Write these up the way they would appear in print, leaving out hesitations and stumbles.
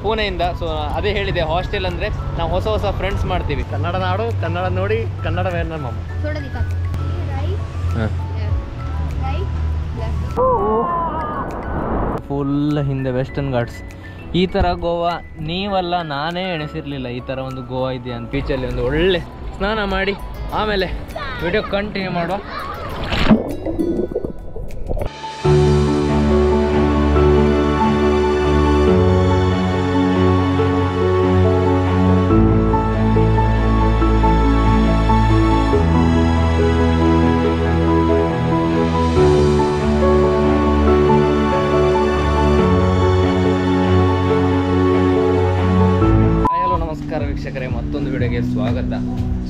ಪುಣೆಯಿಂದ. So ಅದೇ ಹೇಳಿದೆ, hostel ಅಂದರೆ ನಾವು ಹೊಸ ಹೊಸ ಫ್ರೆಂಡ್ಸ್ ಮಾಡ್ತೀವಿ. ಕನ್ನಡ ನಾಡು, ಕನ್ನಡ ನೋಡಿ, ಕನ್ನಡವೇ ನಮ್ಮಮ್ಮ. ಫುಲ್ ಹಿಂದೆ ವೆಸ್ಟರ್ನ್ ಘಾಟ್ಸ್. ಈ ಥರ ಗೋವಾ ನೀವಲ್ಲ, ನಾನೇ ಎಣಿಸಿರಲಿಲ್ಲ ಈ ಥರ ಒಂದು ಗೋವಾ ಇದೆಯಾ ಅಂತ. ಬೀಚಲ್ಲಿ ಒಂದು ಒಳ್ಳೆ ಸ್ನಾನ ಮಾಡಿ ಆಮೇಲೆ ವಿಡಿಯೋ ಕಂಟಿನ್ಯೂ ಮಾಡುವ. ವೀಕ್ಷಕರೇ, ಮತ್ತೊಂದು ವಿಡಿಯೋಗೆ ಸ್ವಾಗತ.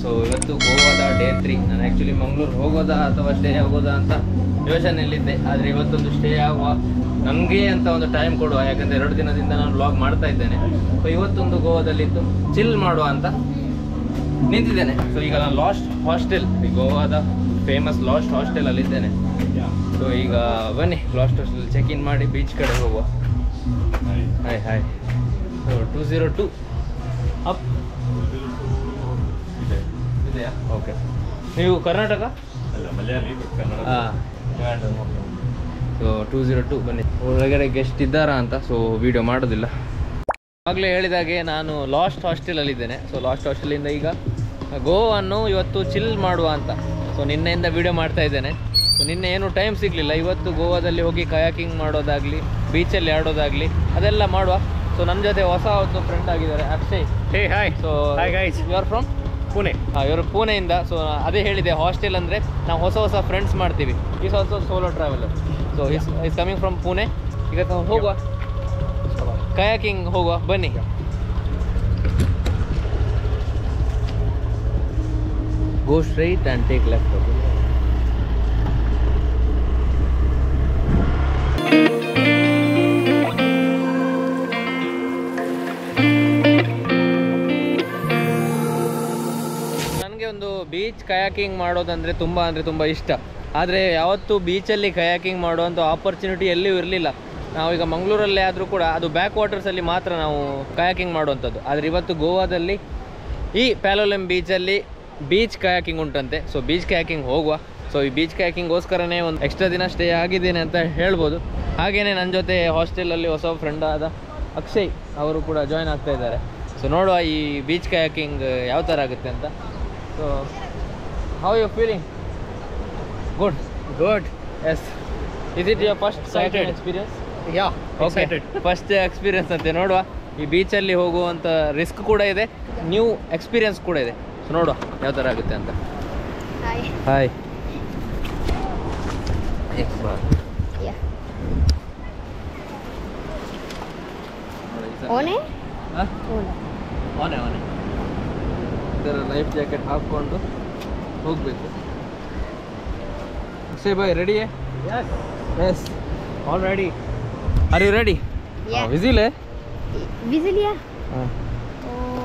ಸೊ ಇವತ್ತು ಗೋವಾದ ಡೇ 3. ನಾನು ಆ್ಯಕ್ಚುಲಿ ಮಂಗಳೂರು ಹೋಗೋದಾ ಅಥವಾ ಸ್ಟೇ ಆಗೋದಾ ಅಂತ ಯೋಚನೆಯಲ್ಲಿದ್ದೆ. ಆದರೆ ಇವತ್ತೊಂದು ಸ್ಟೇ ಆಗುವ, ನನಗೆ ಅಂತ ಒಂದು ಟೈಮ್ ಕೊಡುವ, ಯಾಕಂದರೆ 2 ದಿನದಿಂದ ನಾನು ವ್ಲಾಗ್ ಮಾಡ್ತಾ ಇದ್ದೇನೆ. ಸೊ ಇವತ್ತೊಂದು ಗೋವಾದಲ್ಲಿದ್ದು ಚಿಲ್ ಮಾಡುವ ಅಂತ ನಿಂತಿದ್ದೇನೆ. ಸೊ ಈಗ ನಾನು ಲಾಸ್ಟ್ ಹಾಸ್ಟೆಲ್, ಈ ಗೋವಾದ ಫೇಮಸ್ ಲಾಸ್ಟ್ ಹಾಸ್ಟೆಲಲ್ಲಿದ್ದೇನೆ. ಸೊ ಈಗ ಬನ್ನಿ ಲಾಸ್ಟ್ ಹಾಸ್ಟೆಲ್ ಚೆಕ್ ಇನ್ ಮಾಡಿ ಬೀಚ್ ಕಡೆ ಹೋಗುವ. Hi hi. ಸೊ 202 ಅಪ್ ಇದೆಯಾ? ಓಕೆ. ನೀವು ಕರ್ನಾಟಕ ಅಲ್ಲ, ಮಲಯಾಳಿ, ಕನ್ನಡ. ಹಾಂ. ಸೊ 202 ಬನ್ನಿ. ಒಳಗಡೆ ಗೆಸ್ಟ್ ಇದ್ದಾರಾ ಅಂತ ಸೊ ವಿಡಿಯೋ ಮಾಡೋದಿಲ್ಲ. ಆಗಲೇ ಹೇಳಿದಾಗೆ ನಾನು ಲಾಸ್ಟ್ ಹಾಸ್ಟೆಲಲ್ಲಿದ್ದೇನೆ. ಸೊ ಲಾಸ್ಟ್ ಹಾಸ್ಟೆಲಿಂದ ಈಗ ಗೋವನ್ನು ಇವತ್ತು ಚಿಲ್ ಮಾಡುವ ಅಂತ. ಸೊ ನಿನ್ನೆಯಿಂದ ವಿಡಿಯೋ ಮಾಡ್ತಾ ಇದ್ದೇನೆ. ಸೊ ನಿನ್ನೆ ಏನು ಟೈಮ್ ಸಿಗಲಿಲ್ಲ. ಇವತ್ತು ಗೋವಾದಲ್ಲಿ ಹೋಗಿ ಕಯಾಕಿಂಗ್ ಮಾಡೋದಾಗಲಿ, ಬೀಚಲ್ಲಿ ಆಡೋದಾಗಲಿ ಅದೆಲ್ಲ ಮಾಡುವ. ಸೊ ನನ್ನ ಜೊತೆ ಹೊಸ ಒಂದು ಫ್ರೆಂಡ್ ಆಗಿದ್ದಾರೆ, Akshay. Hey hi. So hi guys. You are from Pune. ಇವರು ಪುಣೆಯಿಂದ. ಸೊ ಅದೇ ಹೇಳಿದೆ, ಹಾಸ್ಟೆಲ್ ಅಂದರೆ ನಾವು ಹೊಸ ಹೊಸ ಫ್ರೆಂಡ್ಸ್ ಮಾಡ್ತೀವಿ. Is also solo traveller. So is coming from Pune. ಈಗ ನಾವು ಹೋಗುವ, ಕಯಾಕಿಂಗ್ ಹೋಗುವ ಬನ್ನಿ. ಗೋ ಸ್ಟ್ರೈಟ್ ಆ್ಯಂಡ್ ಟೇಕ್ ಲೆಫ್ಟ್. ಒಂದು ಬೀಚ್ ಕಯಾಕಿಂಗ್ ಮಾಡೋದಂದರೆ ತುಂಬ ಇಷ್ಟ. ಆದರೆ ಯಾವತ್ತೂ ಬೀಚಲ್ಲಿ ಕಯಾಕಿಂಗ್ ಮಾಡುವಂಥ ಆಪರ್ಚುನಿಟಿ ಎಲ್ಲಿಯೂ ಇರಲಿಲ್ಲ. ನಾವೀಗ ಮಂಗಳೂರಲ್ಲೇ ಆದರೂ ಕೂಡ ಅದು ಬ್ಯಾಕ್ ವಾಟರ್ಸಲ್ಲಿ ಮಾತ್ರ ನಾವು ಕಯಾಕಿಂಗ್ ಮಾಡುವಂಥದ್ದು. ಆದರೆ ಇವತ್ತು ಗೋವಾದಲ್ಲಿ ಈ ಪ್ಯಾಲೋಲೆಮ್ ಬೀಚಲ್ಲಿ ಬೀಚ್ ಕಯಾಕಿಂಗ್ ಉಂಟಂತೆ. ಸೊ ಬೀಚ್ ಕಯಾಕಿಂಗ್ ಹೋಗುವ. ಸೊ ಈ ಬೀಚ್ ಕಯಾಕಿಂಗ್ಗೋಸ್ಕರನೇ ಒಂದು ಎಕ್ಸ್ಟ್ರಾ ದಿನ ಸ್ಟೇ ಆಗಿದ್ದೇನೆ ಅಂತ ಹೇಳ್ಬೋದು. ಹಾಗೆಯೇ ನನ್ನ ಜೊತೆ ಹಾಸ್ಟೆಲಲ್ಲಿ ಹೊಸ ಫ್ರೆಂಡ್ ಆದ ಅಕ್ಷಯ್ ಅವರು ಕೂಡ ಜಾಯ್ನ್ ಆಗ್ತಾ ಇದ್ದಾರೆ. ಸೊ ನೋಡುವ ಈ ಬೀಚ್ ಕಯಾಕಿಂಗ್ ಯಾವ ಥರ ಆಗುತ್ತೆ ಅಂತ. So, how are you feeling? Good. Good. Yes. Is it your first kayaking experience? Yeah. Excited. First experience ಅಂತೆ. ನೋಡುವ, ಈ ಬೀಚಲ್ಲಿ ಹೋಗುವಂಥ ರಿಸ್ಕ್ ಕೂಡ ಇದೆ, ನ್ಯೂ ಎಕ್ಸ್ಪೀರಿಯನ್ಸ್ ಕೂಡ ಇದೆ. ಸೊ ನೋಡುವ ಯಾವ ಥರ ಆಗುತ್ತೆ ಅಂತ. ಹಾಯ್. ಓನೆ ಇದರ ಲೈಫ್ ಜಾಕೆಟ್ ಹಾಕ್ಕೊಂಡು ಹೋಗಬೇಕು. Akshay boy, ready? Yes. All ready. Are you ready? Yeah. विजिल है? विजिल या? हाँ.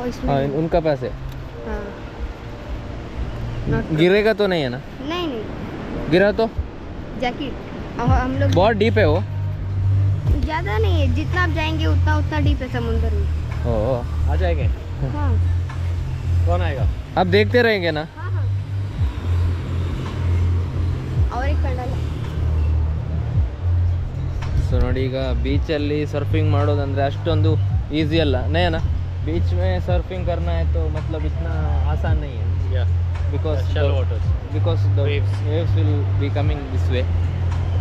इसमें उनका पास है. हाँ. गिरेगा तो नहीं है ना? नहीं. गिरा तो? जैकेट हम लोग बहुत डीप है वो? ज़्यादा नहीं है, जितना आप जाएंगे उतना डीप है समुद्र में. ओह, आ जाएंगे. हाँ. कौन आएगा? आप देखते रहेंगे ना? हाँ. और एक पेंडल है. ಸೊ ನೋಡಿ, ಈಗ ಬೀಚಲ್ಲಿ ಸರ್ಫಿಂಗ್ ಮಾಡೋದಂದರೆ ಅಷ್ಟೊಂದು ಈಸಿ ಅಲ್ಲ. ನಯನ, बीच में सर्फिंग करना है तो मतलब इतना आसान नहीं है. Yeah. Because shallow waters. Because the waves will be coming this way.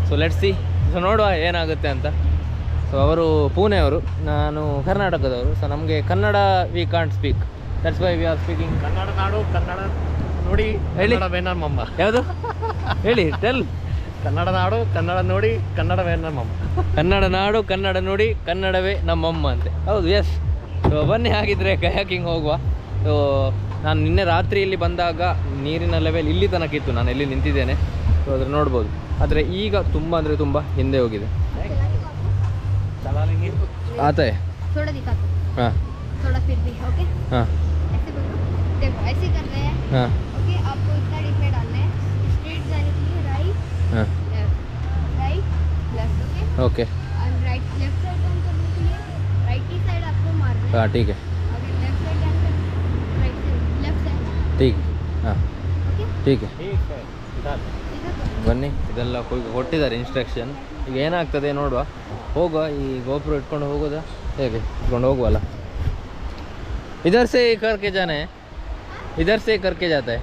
So let's see. So ನೋಡುವ ಏನಾಗುತ್ತೆ ಅಂತ. ಸೊ ಅವರು ಪುಣೆಯವರು, ನಾನು ಕರ್ನಾಟಕದವರು. ಸೊ ನಮಗೆ Kannada we can't speak. That's why we are speaking Kannada ನಾಡು, ಕನ್ನಡ ನೋಡಿ, ಕನ್ನಡವೇ ನಮ್ಮಮ್ಮ. ಯಾವುದು ಹೇಳಿ? ಟೆಲ್. ಕನ್ನಡ ನಾಡು, ಕನ್ನಡ ನೋಡಿ, ಕನ್ನಡವೇ ನಮ್ಮಮ್ಮ. ಕನ್ನಡ ನಾಡು, ಕನ್ನಡ ನೋಡಿ, ಕನ್ನಡವೇ ನಮ್ಮಮ್ಮ ಅಂತೆ. ಹೌದು, ಎಸ್. ಸೊ ಬನ್ನಿ, ಹಾಗಿದ್ರೆ ಕಯಾಕಿಂಗ್ ಹೋಗುವ. ಸೊ ನಾನು ನಿನ್ನೆ ರಾತ್ರಿ ಇಲ್ಲಿ ಬಂದಾಗ ನೀರಿನ ಲೆವೆಲ್ ಇಲ್ಲಿ ತನಕ ಇತ್ತು, ನಾನು ಎಲ್ಲಿ ನಿಂತಿದ್ದೇನೆ. ಸೊ ಅದ್ರ ನೋಡ್ಬೋದು. ಆದರೆ ಈಗ ತುಂಬ ಅಂದರೆ ತುಂಬ ಹಿಂದೆ ಹೋಗಿದೆ. आता है थोड़ा दिखा दो. हाँ. थोड़ा फिर भी. ओके. हाँ. ऐसे बोलो. देखो ऐसे कर रहे हैं. हाँ. ओके, आपको इतना डीप में डालना है. स्ट्रेट जाने के लिए राइट, हाँ. Left, right, left. Okay. Okay. और राइट लेफ्ट साइड टर्न करने के लिए राइट की साइड आपको हाँ ठीक है ठीक ಹಾಂ ಟೀಕೆ ಬನ್ನಿ. ಇದೆಲ್ಲ ಕೊಟ್ಟಿದ್ದಾರೆ ಇನ್ಸ್ಟ್ರಕ್ಷನ್. ಈಗ ಏನಾಗ್ತದೆ ನೋಡುವ. ಹೋಗುವ, ಈ ಗೋಪುರ ಇಟ್ಕೊಂಡು ಹೋಗೋದಾ ಹೇಗೆ? ಇಟ್ಕೊಂಡು ಹೋಗುವಲ್ಲ. इधर से करके जाना है, इधर से करके जाता है.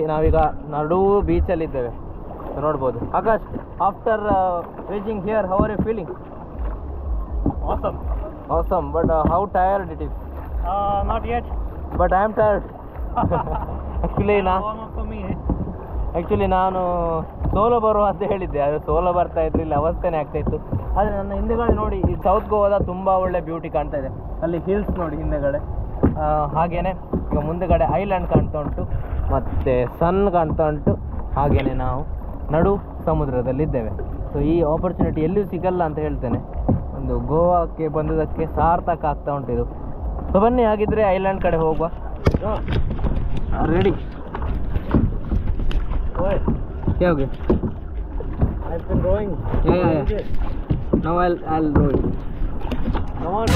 ನಾವೀಗ ನಡು ಬೀಚಲ್ಲಿದ್ದೇವೆ ನೋಡ್ಬೋದು. Akash, after reaching here how are you feeling? awesome but how tired it is? Not yet, but I am tired. Actually ನಾನು ಸೋಲೋ ಬರುವ ಅಂತ ಹೇಳಿದ್ದೆ, ಅದು ಸೋಲೋ ಬರ್ತಾ ಇದ್ರೆ ಇಲ್ಲಿ ಅವಸ್ಥೆನೇ ಆಗ್ತಾ ಇತ್ತು. ಆದರೆ ನನ್ನ ಹಿಂದೆಗಡೆ ನೋಡಿ, ಈ ಸೌತ್ ಗೋವಾದ ತುಂಬ ಒಳ್ಳೆ ಬ್ಯೂಟಿ ಕಾಣ್ತಾ ಇದೆ. ಅಲ್ಲಿ ಹಿಲ್ಸ್ ನೋಡಿ ಹಿಂದೆಗಡೆ, ಹಾಗೇನೆ ಈಗ ಮುಂದೆಗಡೆ ಐಲ್ಯಾಂಡ್ ಕಾಣ್ತಾ ಉಂಟು, ಮತ್ತು ಸನ್ ಕಾಣ್ತಾ ಉಂಟು. ಹಾಗೆಯೇ ನಾವು ನಡು ಸಮುದ್ರದಲ್ಲಿದ್ದೇವೆ. ಸೊ ಈ ಆಪರ್ಚುನಿಟಿ ಎಲ್ಲಿಯೂ ಸಿಗಲ್ಲ ಅಂತ ಹೇಳ್ತೇನೆ. ಒಂದು ಗೋವಾಕ್ಕೆ ಬಂದದಕ್ಕೆ ಸಾರ್ಥಕ ಆಗ್ತಾ ಉಂಟಿದು. ಸೊ ಬನ್ನಿ, ಹಾಗಿದ್ರೆ ಐಲ್ಯಾಂಡ್ ಕಡೆ ಹೋಗುವ. ರೆಡಿ? क्या हो गया? I've been rowing. Yeah. Now I'll row it. Come on.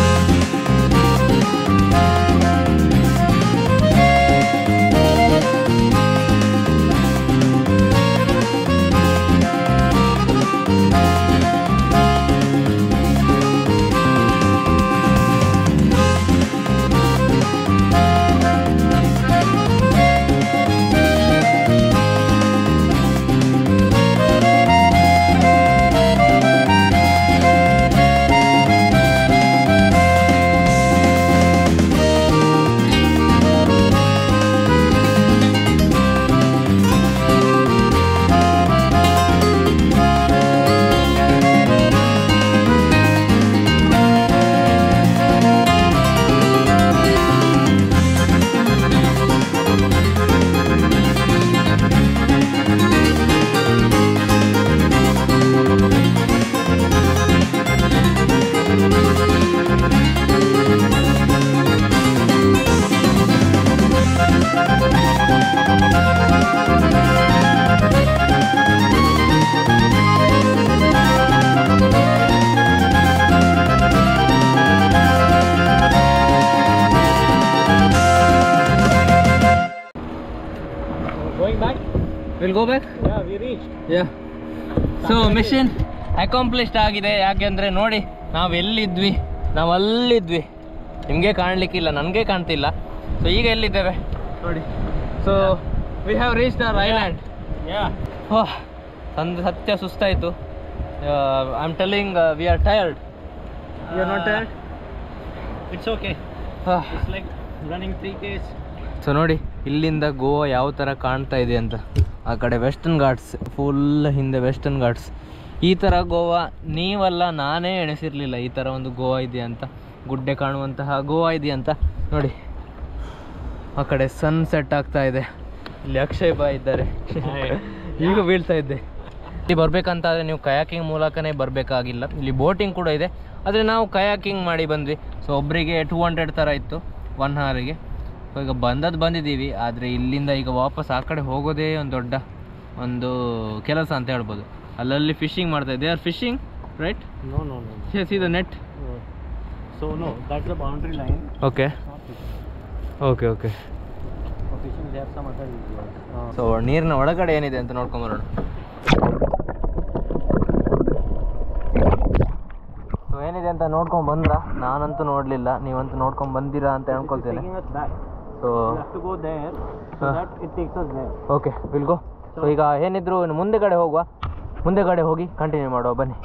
We'll go back? Yeah, we reached. Yeah. So mission accomplished ಆಗಿದೆ. ಯಾಕೆಂದರೆ ನೋಡಿ, ನಾವು ಎಲ್ಲಿದ್ವಿ, ನಾವು ಅಲ್ಲಿದ್ವಿ. ನಿಮಗೆ ಕಾಣಲಿಕ್ಕಿಲ್ಲ, ನನಗೆ ಕಾಣ್ತಿಲ್ಲ. ಸೊ ಈಗ ಎಲ್ಲಿದ್ದೇವೆ ನೋಡಿ. So we have reached our island. Oh, ಸತ್ಯ ಸುಸ್ತಾಯಿತು. I am telling we are tired. You are not tired? It's okay. It's like running 3Ks. So ನೋಡಿ ಇಲ್ಲಿಂದ ಗೋವಾ ಯಾವ ಥರ ಕಾಣ್ತಾ ಇದೆ ಅಂತ. ಆ ಕಡೆ ವೆಸ್ಟರ್ನ್ ಘಾಟ್ಸ್, ಫುಲ್ ಹಿಂದೆ ವೆಸ್ಟರ್ನ್ ಘಾಟ್ಸ್. ಈ ಥರ ಗೋವಾ ನೀವಲ್ಲ, ನಾನೇ ಎಣಿಸಿರಲಿಲ್ಲ ಈ ಥರ ಒಂದು ಗೋವಾ ಇದೆ ಅಂತ, ಗುಡ್ಡೆ ಕಾಣುವಂತಹ ಗೋವಾ ಇದೆ ಅಂತ. ನೋಡಿ ಆ ಕಡೆ ಸನ್ಸೆಟ್ ಆಗ್ತಾ ಇದೆ. ಇಲ್ಲಿ ಅಕ್ಷಯ್ ಬಾ ಇದ್ದಾರೆ, ಈಗ ಬೀಳ್ತಾ ಇದ್ದೆ. ಇಲ್ಲಿ ಬರಬೇಕಂತಾದರೆ ನೀವು ಕಯಾಕಿಂಗ್ ಮೂಲಕನೇ ಬರಬೇಕಾಗಿಲ್ಲ, ಇಲ್ಲಿ ಬೋಟಿಂಗ್ ಕೂಡ ಇದೆ. ಆದರೆ ನಾವು ಕಯಾಕಿಂಗ್ ಮಾಡಿ ಬಂದ್ವಿ. ಸೊ ಒಬ್ಬರಿಗೆ 200 ಥರ ಇತ್ತು 1 ಅವರಿಗೆ. ಸೊ ಈಗ ಬಂದಿದ್ದೀವಿ. ಆದರೆ ಇಲ್ಲಿಂದ ಈಗ ವಾಪಸ್ ಆ ಕಡೆ ಹೋಗೋದೇ ಒಂದು ದೊಡ್ಡ ಒಂದು ಕೆಲಸ ಅಂತ ಹೇಳ್ಬೋದು. ಅಲ್ಲಲ್ಲಿ ಫಿಶಿಂಗ್ ಮಾಡ್ತಾ ಇದ್ದೆ. Are fishing right? No. See the net. So no, that's the boundary line. Okay. For fishing there are some other areas. So ನೀರಿನ ಒಳಗಡೆ ಏನಿದೆ ಅಂತ ನೋಡ್ಕೊಂಬರೋಣ. ಸೊ ಏನಿದೆ ಅಂತ ನೋಡ್ಕೊಂಡು ಬಂದ್ರ? ನಾನಂತೂ ನೋಡಲಿಲ್ಲ, ನೀವಂತೂ ನೋಡ್ಕೊಂಡು ಬಂದಿರಾ ಅಂತ ಹೇಳ್ಕೊಳ್ತೇನೆ. So have to go there so that it takes us there. Okay, will go. So ಈಗ ಏನಿದ್ರು ಮುಂದೆಗಡೆ ಹೋಗುವ, ಮುಂದೆಗಡೆ ಹೋಗಿ ಕಂಟಿನ್ಯೂ ಮಾಡುವ ಬನ್ನಿ.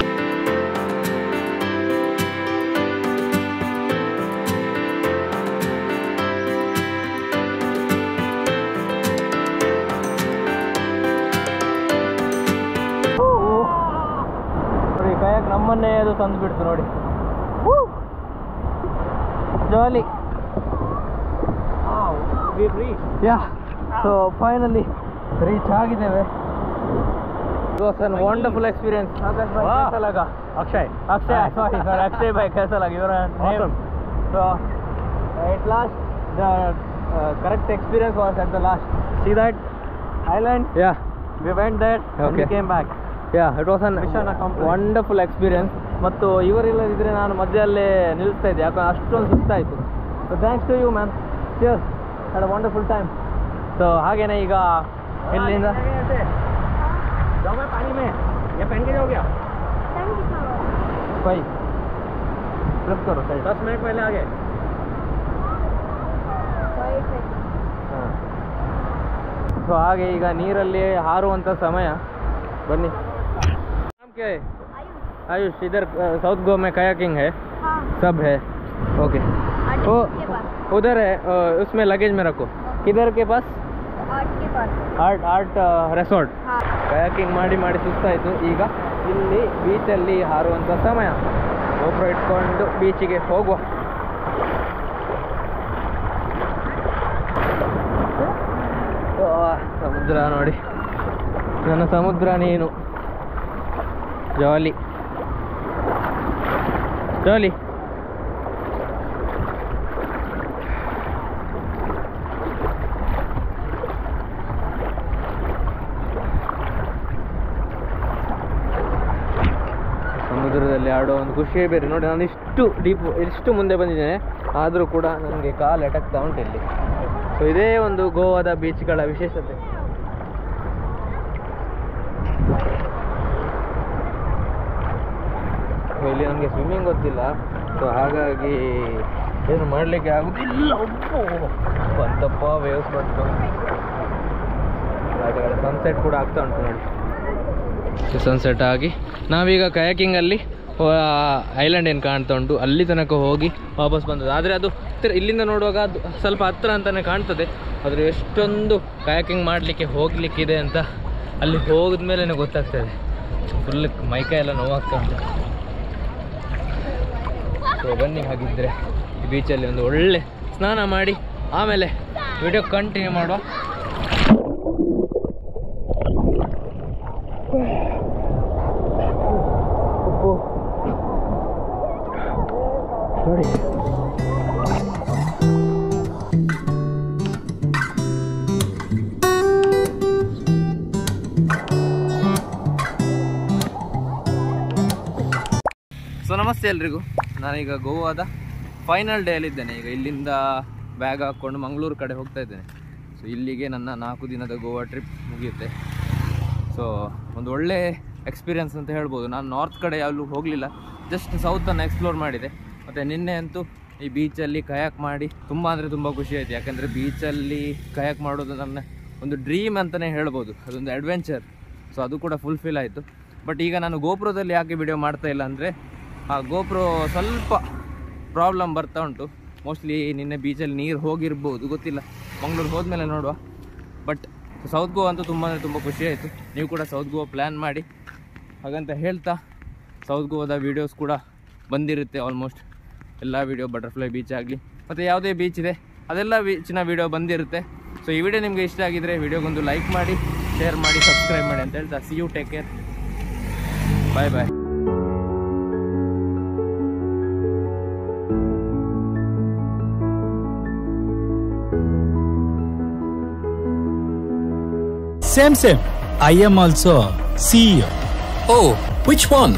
ನೋಡಿ ಕಯಾಕ್ ನಮ್ಮನ್ನೇ ಅದು ತಂದು ಬಿಡ್ತು ನೋಡಿ. jolly. We've reached. Yeah, so finally reach ಆಗಿದ್ದೇವೆ. It was a wonderful experience. Akash bhai, कैसा लगा? Akshay. Sorry, Akshay bhai, कैसा लगा? Your name. Awesome. So at last the correct experience was at the last. See that island? Yeah, We went there and we Okay. came back. yeah, it was a Mission accomplished. Wonderful experience. ಮತ್ತು ಇವರಿಲ್ಲದಿದ್ದರೆ ನಾನು ಮಧ್ಯದಲ್ಲೇ ನಿಲ್ಲಿಸ್ತಾ ಇದ್ದೆ, ಯಾಕಂದ್ರೆ ಅಷ್ಟೊಂದು ಸುಸ್ತಾಯಿತು. So thanks to you ma'am. Cheers, had a wonderful time. So ಹಾಗೇನೆ ಈಗ ಇಲ್ಲಿಂದ जाओ मैं पानी में, ये पहन के जाओ क्या? ಫೈ ಪ್ರೆಸ್ ಕರೋ ಸೈಡ್. 10 मिनट पहले आ गए. ಸೊ ಹಾಗೆ ಈಗ ನೀರಲ್ಲಿ ಹಾರುವಂಥ ಸಮಯ. ಬನ್ನಿ. ನಮಗೆ आयुष इधर साउथ गोवा में कायाकिंग है, सब है. ओके, वो उधर है, उसमें लगेज में रखो. किधर के पास? Art resort. ಕಯಾಕಿಂಗ್ ಮಾಡಿ ಮಾಡಿ ಸುಸ್ತಾಯಿತು. ಈಗ ಇಲ್ಲಿ ಬೀಚಲ್ಲಿ ಹಾರುವಂಥ ಸಮಯ. ಒಬ್ಬರು ಇಟ್ಕೊಂಡು ಬೀಚಿಗೆ ಹೋಗುವ. ಸಮುದ್ರ ನೋಡಿ, ನನ್ನ ಸಮುದ್ರ ನೀನು. ಜಾಲಿ ಜಾಲಿ. ಸಮುದ್ರದಲ್ಲಿ ಆಡೋ ಒಂದು ಖುಷಿಯೇ ಬೇರೆ. ನೋಡಿ, ನಾನು ಇಷ್ಟು ಮುಂದೆ ಬಂದಿದ್ದೇನೆ, ಆದರೂ ಕೂಡ ನನಗೆ ಕಾಲು ಎಟಕ್ತಾ ಉಂಟು ಇಲ್ಲಿ. ಸೊ ಇದೇ ಒಂದು ಗೋವಾದ ಬೀಚ್ಗಳ ವಿಶೇಷತೆ. ಸೊ ಇಲ್ಲಿ ನನಗೆ ಸ್ವಿಮ್ಮಿಂಗ್ ಗೊತ್ತಿಲ್ಲ, ಸೊ ಹಾಗಾಗಿ ಏನು ಮಾಡಲಿಕ್ಕೆ ಆಗುದಿಲ್ಲ. ಬಂತಪ್ಪ ವೇವ್ಸ್ ಬಂತು. ಸನ್ಸೆಟ್ ಕೂಡ ಆಗ್ತಾ ಉಂಟು ನೋಡಿ. ಸನ್ಸೆಟ್ ಆಗಿ ನಾವೀಗ ಕಯಾಕಿಂಗಲ್ಲಿ ಐಲ್ಯಾಂಡ್ ಏನು ಕಾಣ್ತಾ ಉಂಟು ಅಲ್ಲಿ ತನಕ ಹೋಗಿ ವಾಪಸ್ ಬಂದದ್ದು. ಆದರೆ ಅದು ಇಲ್ಲಿಂದ ನೋಡುವಾಗ ಅದು ಸ್ವಲ್ಪ ಹತ್ತಿರ ಅಂತಲೇ ಕಾಣ್ತದೆ. ಆದರೆ ಎಷ್ಟೊಂದು ಕಯಾಕಿಂಗ್ ಮಾಡಲಿಕ್ಕೆ ಹೋಗಲಿಕ್ಕಿದೆ ಅಂತ ಅಲ್ಲಿ ಹೋಗಿದ ಮೇಲೆ ಗೊತ್ತಾಗ್ತದೆ. ಫುಲ್ ಮೈಕೈ ಎಲ್ಲ ನೋವಾಗ್ತಾ ಉಂಟು. ಸೊ ಬನ್ನಿ, ಹಾಗಿದ್ದರೆ ಈ ಬೀಚಲ್ಲಿ ಒಂದು ಒಳ್ಳೆ ಸ್ನಾನ ಮಾಡಿ ಆಮೇಲೆ ವಿಡಿಯೋ ಕಂಟಿನ್ಯೂ ಮಾಡುವ. ನೋಡಿ, ಸೊ ನಮಸ್ತೆ ಎಲ್ರಿಗೂ. ನಾನೀಗ ಗೋವಾದ ಫೈನಲ್ ಡೇ ಅಲ್ಲಿದ್ದೇನೆ. ಈಗ ಇಲ್ಲಿಂದ ಬ್ಯಾಗ್ ಹಾಕ್ಕೊಂಡು ಮಂಗಳೂರು ಕಡೆ ಹೋಗ್ತಾ ಇದ್ದೇನೆ. ಸೊ ಇಲ್ಲಿಗೆ ನನ್ನ 4 ದಿನದ ಗೋವಾ ಟ್ರಿಪ್ ಮುಗಿಯುತ್ತೆ. ಸೊ ಒಂದು ಒಳ್ಳೆ ಎಕ್ಸ್ಪೀರಿಯನ್ಸ್ ಅಂತ ಹೇಳ್ಬೋದು. ನಾನು ನಾರ್ತ್ ಕಡೆ ಯಾವಾಗಲೂ ಹೋಗಲಿಲ್ಲ, ಜಸ್ಟ್ ಸೌತನ್ನು ಎಕ್ಸ್ಪ್ಲೋರ್ ಮಾಡಿದೆ. ಮತ್ತು ನಿನ್ನೆ ಅಂತೂ ಈ ಬೀಚಲ್ಲಿ ಕಯಾಕ್ ಮಾಡಿ ತುಂಬ ಅಂದರೆ ತುಂಬ ಖುಷಿ ಆಯಿತು. ಯಾಕಂದರೆ ಬೀಚಲ್ಲಿ ಕಯಾಕ್ ಮಾಡೋದು ನನ್ನ ಒಂದು ಡ್ರೀಮ್ ಅಂತಲೇ ಹೇಳ್ಬೋದು. ಅದೊಂದು ಅಡ್ವೆಂಚರ್. ಸೊ ಅದು ಕೂಡ ಫುಲ್ಫಿಲ್ ಆಯಿತು. ಬಟ್ ಈಗ ನಾನು ಗೋಪ್ರೋದಲ್ಲಿ ಯಾಕೆ ವಿಡಿಯೋ ಮಾಡ್ತಾ ಇಲ್ಲ ಅಂದರೆ, ಆ ಗೋಪ್ರೋ ಸ್ವಲ್ಪ ಪ್ರಾಬ್ಲಮ್ ಬರ್ತಾ ಉಂಟು. ಮೋಸ್ಟ್ಲಿ ನಿನ್ನೆ ಬೀಚಲ್ಲಿ ನೀರು ಹೋಗಿರ್ಬೋದು, ಗೊತ್ತಿಲ್ಲ. ಮಂಗಳೂರು ಹೋದ್ಮೇಲೆ ನೋಡುವ. ಬಟ್ ಸೌತ್ ಗೋವಾ ಅಂತೂ ತುಂಬ ಅಂದರೆ ತುಂಬ ಖುಷಿ ಆಯಿತು. ನೀವು ಕೂಡ ಸೌತ್ ಗೋವಾ ಪ್ಲ್ಯಾನ್ ಮಾಡಿ. ಹಾಗಂತ ಹೇಳ್ತಾ ಸೌತ್ ಗೋವಾದ ವೀಡಿಯೋಸ್ ಕೂಡ ಬಂದಿರುತ್ತೆ ಆಲ್ಮೋಸ್ಟ್ ಎಲ್ಲ ವೀಡಿಯೋ. ಬಟರ್ಫ್ಲೈ ಬೀಚ್ ಆಗಲಿ ಮತ್ತು ಯಾವುದೇ ಬೀಚ್ ಇದೆ ಅದೆಲ್ಲ ಬೀಚಿನ ವೀಡಿಯೋ ಬಂದಿರುತ್ತೆ. ಸೊ ಈ ವಿಡಿಯೋ ನಿಮಗೆ ಇಷ್ಟ ಆಗಿದರೆ ವಿಡಿಯೋಗೊಂದು ಲೈಕ್ ಮಾಡಿ, ಶೇರ್ ಮಾಡಿ, ಸಬ್ಸ್ಕ್ರೈಬ್ ಮಾಡಿ ಅಂತ ಹೇಳ್ತಾ see you, take care, bye bye. Same. I am also CEO. Oh, which one?